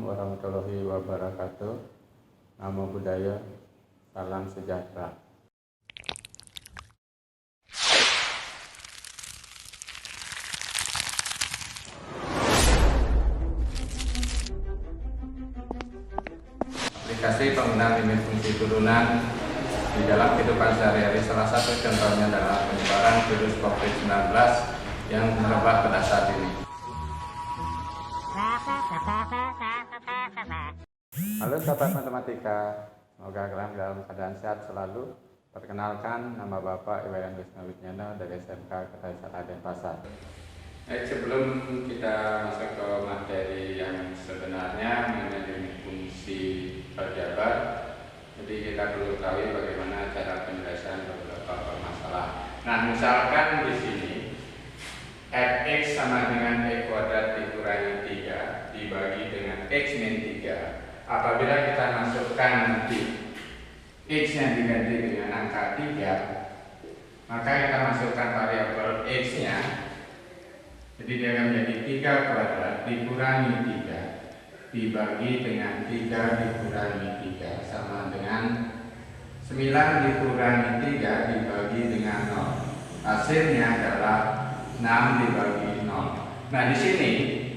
warahmatullahi wabarakatuh. Namo Buddhaya, salam sejahtera. Aplikasi penggunaan limit fungsi turunan di dalam kehidupan sehari-hari, salah satu contohnya adalah penyebaran virus COVID-19 yang merebak pada saat ini. Halo sahabat matematika, semoga kalian dalam keadaan sehat selalu. Perkenalkan, nama Bapak Iwayan Wisnu Wijnana dari SMK Ketai Denpasar. Sebelum kita masuk ke materi yang sebenarnya mengenai limit fungsi aljabar, jadi kita perlu tahu bagaimana cara penyelesaian beberapa masalah. Nah, misalkan di sini fx sama dengan e kuadrat dikurangi 3 dibagi dengan x min 3. Apabila kita masukkan nanti x yang diganti dengan angka 3, maka kita masukkan variabel x nya, jadi dia akan menjadi 3 kuadrat dikurangi 3 dibagi dengan 3 dikurangi 3 sama dengan 9 dikurangi 3 dibagi dengan 0. Hasilnya adalah 6 dibagi 0. Nah, di sini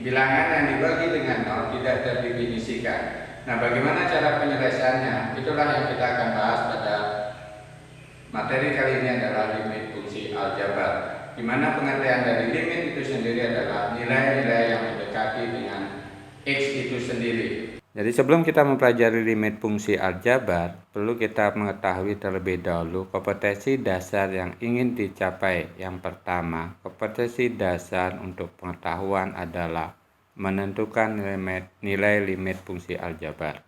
bilangan yang dibagi dengan 0 tidak terdefinisikan. Nah, bagaimana cara penyelesaiannya? Itulah yang kita akan bahas pada materi kali ini, adalah limit fungsi aljabar, di mana pengertian dari limit itu sendiri adalah nilai-nilai yang mendekati dengan x itu sendiri. Jadi sebelum kita mempelajari limit fungsi aljabar, perlu kita mengetahui terlebih dahulu kompetensi dasar yang ingin dicapai. Yang pertama, kompetensi dasar untuk pengetahuan adalah menentukan nilai limit fungsi aljabar.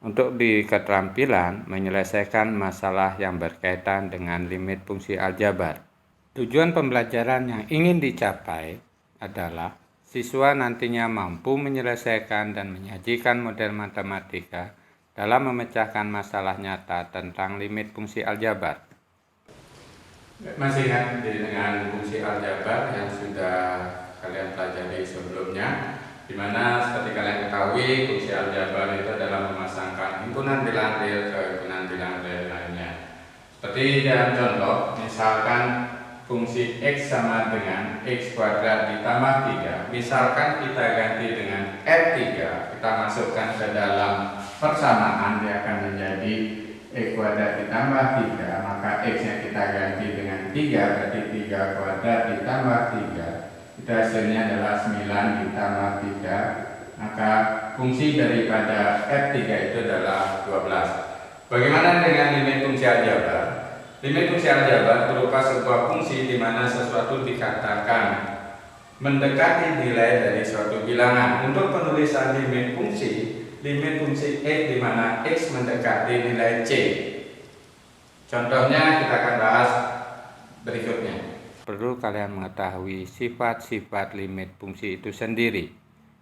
Untuk di keterampilan menyelesaikan masalah yang berkaitan dengan limit fungsi aljabar. Tujuan pembelajaran yang ingin dicapai adalah siswa nantinya mampu menyelesaikan dan menyajikan model matematika dalam memecahkan masalah nyata tentang limit fungsi aljabar. Masih ingat dengan fungsi aljabar yang sudah kalian pelajari sebelumnya, di mana seperti kalian ketahui fungsi aljabar itu adalah memasangkan himpunan bilangan real ke himpunan bilangan real lainnya. Seperti dalam contoh, misalkan fungsi x sama dengan x kuadrat ditambah 3, misalkan kita ganti dengan f3, kita masukkan ke dalam persamaan, dia akan menjadi x kuadrat ditambah 3, maka x nya kita ganti dengan 3, berarti 3 kuadrat ditambah 3, itu hasilnya adalah 9 ditambah 3, maka fungsi daripada f3 itu adalah 12. Bagaimana dengan limit fungsi aljabar? Limit fungsi aljabar berupa sebuah fungsi di mana sesuatu dikatakan mendekati nilai dari suatu bilangan. Untuk penulisan limit fungsi x di mana x mendekati nilai c. Contohnya kita akan bahas berikutnya. Perlu kalian mengetahui sifat-sifat limit fungsi itu sendiri.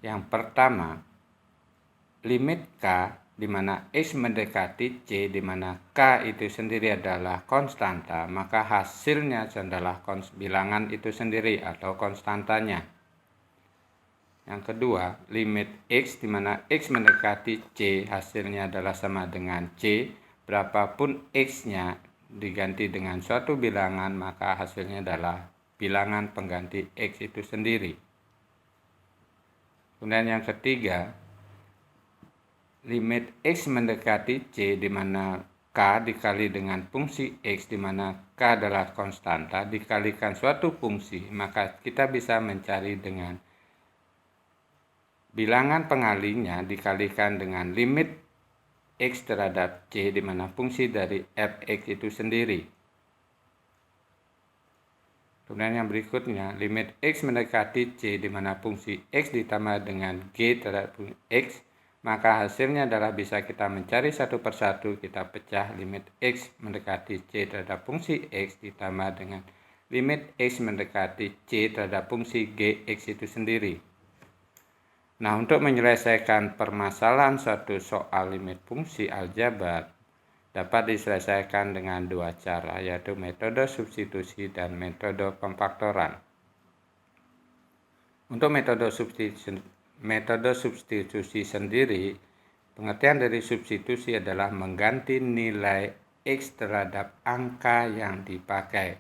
Yang pertama, limit k di mana x mendekati c, di mana k itu sendiri adalah konstanta, maka hasilnya adalah bilangan itu sendiri atau konstantanya. Yang kedua, limit x di mana x mendekati c, hasilnya adalah sama dengan c, berapapun x-nya diganti dengan suatu bilangan, maka hasilnya adalah bilangan pengganti x itu sendiri. Kemudian yang ketiga, limit x mendekati c di mana k dikali dengan fungsi x di mana k adalah konstanta dikalikan suatu fungsi, maka kita bisa mencari dengan bilangan pengalinya dikalikan dengan limit x terhadap c di mana fungsi dari fx itu sendiri. Kemudian yang berikutnya, limit x mendekati c di mana fungsi x ditambah dengan g terhadap x, maka hasilnya adalah bisa kita mencari satu persatu, kita pecah limit x mendekati c terhadap fungsi x ditambah dengan limit x mendekati c terhadap fungsi gx itu sendiri. Nah, untuk menyelesaikan permasalahan suatu soal limit fungsi aljabar dapat diselesaikan dengan dua cara, yaitu metode substitusi dan metode pemfaktoran. Untuk metode metode substitusi sendiri, pengertian dari substitusi adalah mengganti nilai X terhadap angka yang dipakai.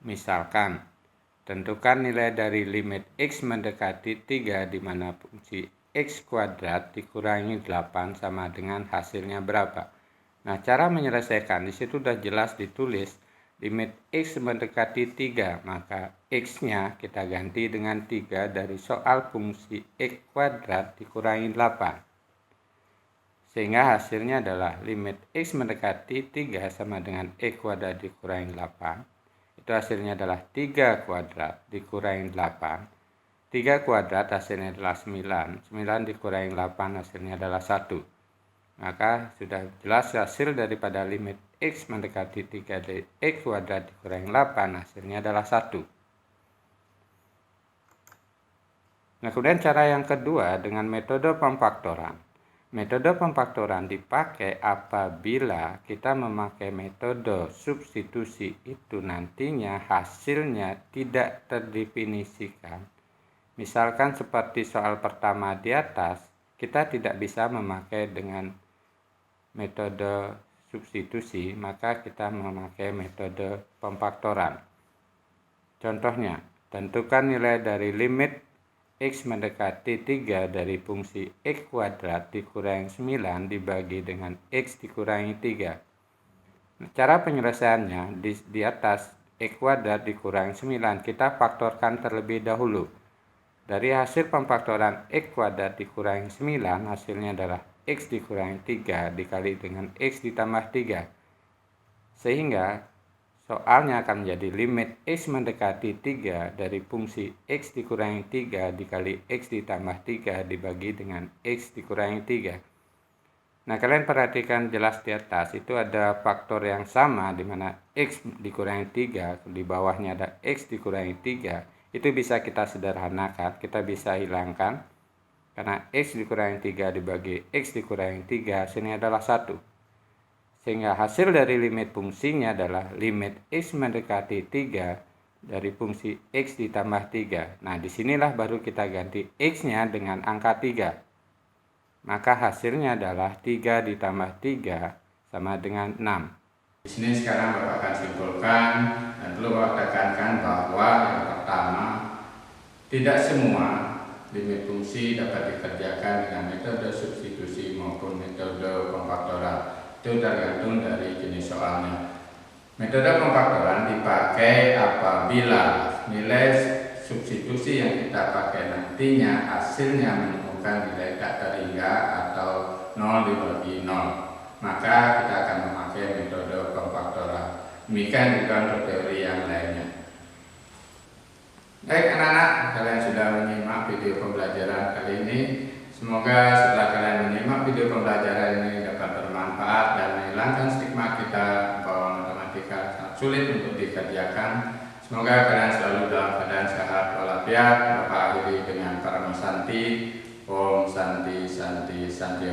Misalkan, tentukan nilai dari limit X mendekati 3 di mana fungsi X kuadrat dikurangi 8 sama dengan hasilnya berapa. Nah, cara menyelesaikan di situ sudah jelas ditulis limit X mendekati 3, maka X-nya kita ganti dengan 3 dari soal fungsi X kuadrat dikurangi 8. Sehingga hasilnya adalah limit X mendekati 3 sama dengan X kuadrat dikurangi 8. Itu hasilnya adalah 3 kuadrat dikurangi 8. 3 kuadrat hasilnya adalah 9. 9 dikurangi 8 hasilnya adalah 1. Maka sudah jelas hasil daripada limit X mendekati 3 dari X kuadrat dikurangi 8 hasilnya adalah 1. Nah, kemudian cara yang kedua dengan metode pemfaktoran. Metode pemfaktoran dipakai apabila kita memakai metode substitusi itu nantinya hasilnya tidak terdefinisikan. Misalkan seperti soal pertama di atas, kita tidak bisa memakai dengan metode substitusi, maka kita memakai metode pemfaktoran. Contohnya, tentukan nilai dari limit X mendekati 3 dari fungsi X kuadrat dikurangi 9 dibagi dengan X dikurangi 3. Cara penyelesaiannya di atas X kuadrat dikurangi 9 kita faktorkan terlebih dahulu. Dari hasil pemfaktoran X kuadrat dikurangi 9 hasilnya adalah X dikurangi 3 dikali dengan X ditambah 3. Sehingga soalnya akan menjadi limit X mendekati 3 dari fungsi X dikurangi 3 dikali X ditambah 3 dibagi dengan X dikurangi 3. Nah, kalian perhatikan jelas di atas itu ada faktor yang sama di mana X dikurangi 3, di bawahnya ada X dikurangi 3. Itu bisa kita sederhanakan, kita bisa hilangkan. Karena X dikurangi 3 dibagi X dikurangi 3 hasilnya adalah 1. Sehingga hasil dari limit fungsinya adalah limit X mendekati 3 dari fungsi X ditambah 3. Nah, disinilah baru kita ganti X-nya dengan angka 3. Maka hasilnya adalah 3 ditambah 3 sama dengan 6. Di sini sekarang Bapak akan simpulkan dan perlu Bapak tekankan bahwa yang pertama, tidak semua limit fungsi dapat dikerjakan dengan metode substitusi maupun metode pemfaktoran. Itu tergantung dari jenis soalnya. Metode pemfaktoran dipakai apabila nilai substitusi yang kita pakai nantinya hasilnya menemukan nilai tak terhingga atau 0 dibagi 0. Maka kita akan memakai metode pemfaktoran. Demikian juga untuk teori yang lainnya. Baik anak-anak, kalian sudah menyimak video pembelajaran kali ini. Semoga setelah kalian menyimak video pembelajaran ini dapat bermanfaat dan menghilangkan stigma kita bahwa matematika sangat sulit untuk dikerjakan. Semoga kalian selalu dalam keadaan sehat walafiat. Bapak akhiri dengan Parama Santi. Om Santi Santi Santi.